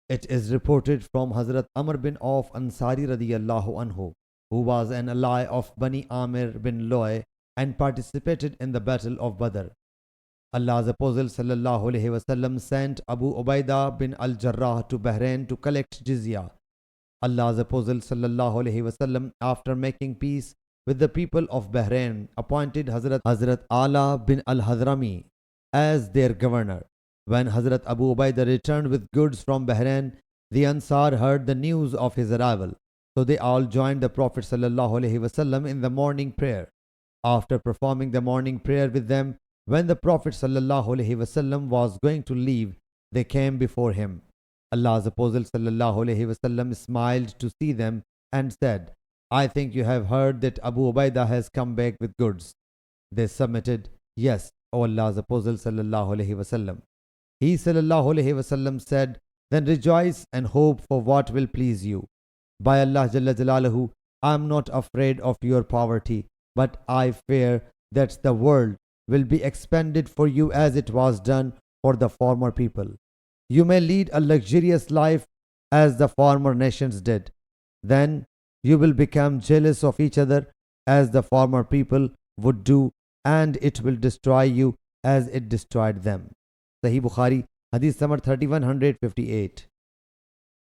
It is reported from Hazrat Amr bin Auf Ansari radiyallahu anhu, who was an ally of Bani Amir bin Loy and participated in the Battle of Badr. Allah's Apostle sallallahu alaihi wasallam sent Abu Ubaidah bin al-Jarrah to Bahrain to collect jizya. Allah's Apostle sallallahu alaihi wasallam, after making peace with the people of Bahrain, appointed Hazrat Ala bin al-Hadrami as their governor. When Hazrat Abu Ubaidah returned with goods from Bahrain, the Ansar heard the news of his arrival. So they all joined the Prophet sallallahu alaihi wasallam in the morning prayer. After performing the morning prayer with them, when the Prophet sallallahu alaihi wasallam was going to leave, they came before him. Allah's Apostle sallallahu alaihi wasallam smiled to see them and said, "I think you have heard that Abu Ubaidah has come back with goods." They submitted, "Yes, O Allah's Apostle sallallahu alaihi wasallam." He sallallahu alaihi wasallam said, "Then rejoice and hope for what will please you. By Allah Jalla Jalaluhu, I am not afraid of your poverty, but I fear that the world will be expanded for you as it was done for the former people. You may lead a luxurious life as the former nations did. Then you will become jealous of each other as the former people would do, and it will destroy you as it destroyed them." Sahih Bukhari, Hadith number 3158.